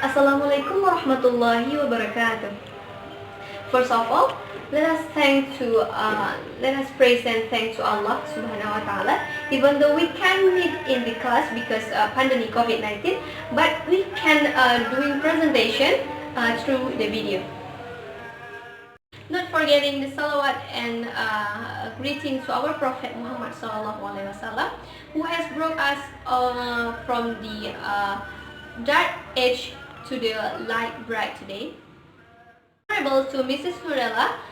Assalamualaikum warahmatullahi wabarakatuh. First of all, let us praise and thank to Allah Subhanahu wa Taala. Even though we can meet in the class because pandemic COVID-19, but we can doing presentation through the video. Not forgetting the salawat and greeting to our Prophet Muhammad Sallallahu Alaihi Wasallam, who has brought us from the dark age to the light bright today. Honorable to Mrs. Nurella,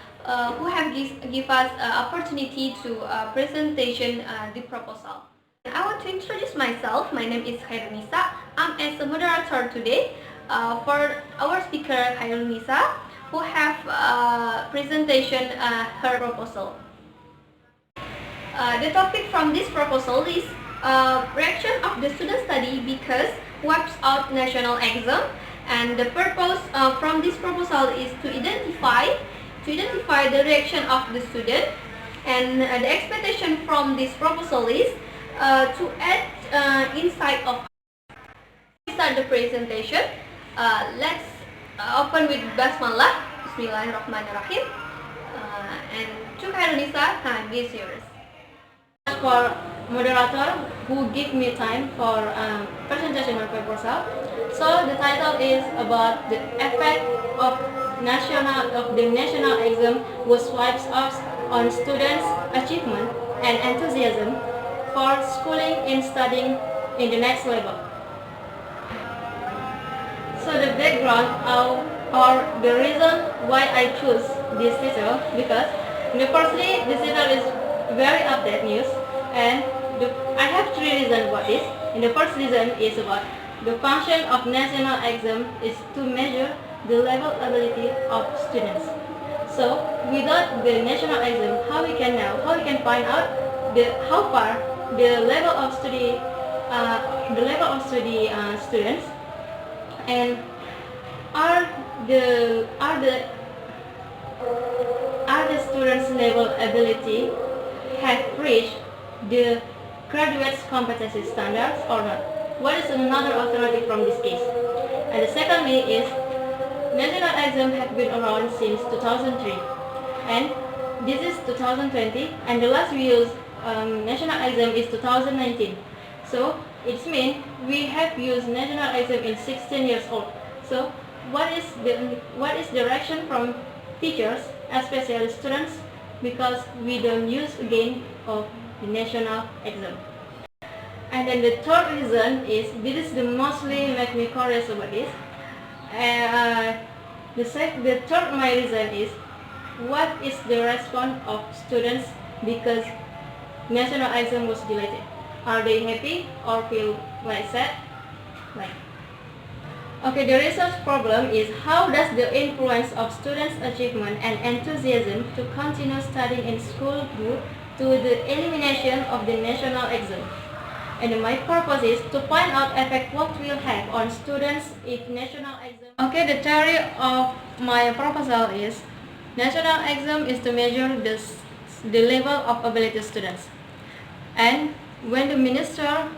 who have give us opportunity to presentation the proposal. I want to introduce myself. My name is Khairunnisa. I'm as a moderator today for our speaker Khairunnisa, who have presentation her proposal. The topic from this proposal is reaction of the student study because wipes out national exam, and the purpose from this proposal is to identify the reaction of the student, and the expectation from this proposal is to add insight of. Start the presentation. Let's open with basmalah. Bismillahirrahmanirrahim. And to Khairunnisa, time is yours. For moderator who give me time for presentation of proposal. So the title is about the effect of the national exam which wipes out on students' achievement and enthusiasm for schooling and studying in the next level. So the background or the reason why I choose this title, because firstly this title is very updated news, and I have three reasons about this. And the first reason is about the function of national exam is to measure the level ability of students. So without the national exam, how we can find out how far the level of study students, and are the students' level ability have reached the graduates' competency standards or not? What is another alternative from this case? And the secondly is national exam have been around since 2003, and this is 2020, and the last we use national exam is 2019. So it means we have used national exam in 16 years old. So what is the reaction from teachers, especially students, because we don't use again of the national exam? And then the third reason is, this is the mostly make me curious about this. The third my reason is, what is the response of students because national exam was deleted? Are they happy or feel like sad? Okay, the research problem is, how does the influence of students' achievement and enthusiasm to continue studying in school due to the elimination of the national exam? And my purpose is to find out effect what will have on students if national exam. Okay, the theory of my proposal is, national exam is to measure the level of ability students, and when the minister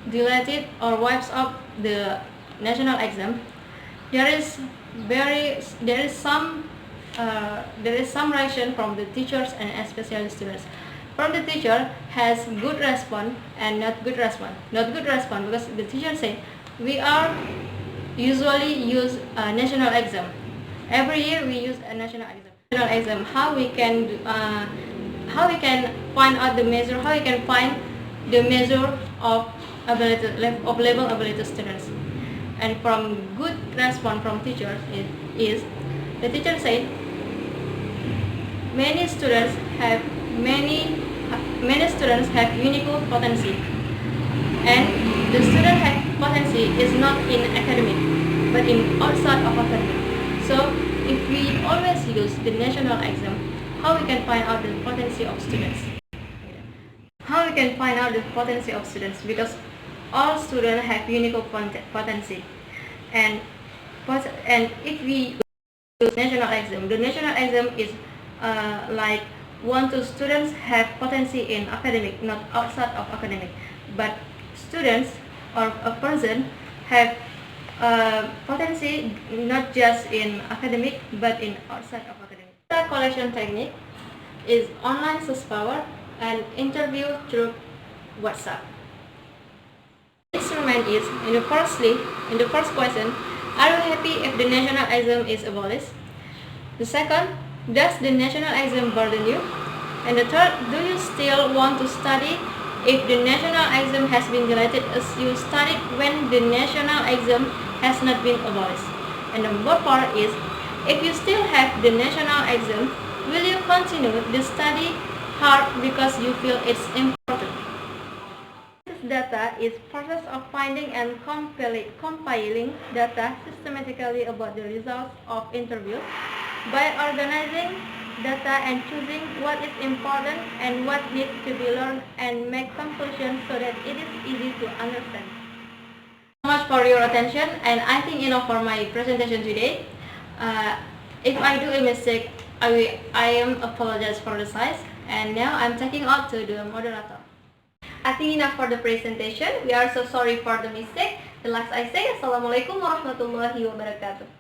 deleted or wipes up the national exam, there is some reaction from the teachers and especially students. From the teacher has good response and not good response. Not good response because the teacher say, we are usually use a national exam. Every year we use a national exam. National exam. How we can find out the measure? How we can find the measure of level ability students? And from good response from teachers is the teacher said, many students have unique potency, and the student have potency is not in academic but in outside of academic. So if we always use the national exam, how we can find out the potency of students? How we can find out the potency of students? Because all students have unique potency, and if we use national exam, the national exam is like want to students have potency in academic, not outside of academic, but students or a person have potency not just in academic but in outside of academic. Data collection technique is online source power and interview through WhatsApp. Instrument is in the first question, are you happy if the national exam is abolished? The second, does the national exam burden you? And the third, do you still want to study if the national exam has been deleted as you studied when the national exam has not been abolished? And number four is, if you still have the national exam, will you continue to study hard because you feel it's important? This data is process of finding and compiling data systematically about the results of interviews by organizing data and choosing what is important and what needs to be learned and make conclusions so that it is easy to understand. Thank you so much for your attention, and I think enough for my presentation today. If I do a mistake, I am apologize for the size, and now I'm taking out to the moderator. I think enough for the presentation. We are so sorry for the mistake. The last I say, Assalamualaikum warahmatullahi wabarakatuh.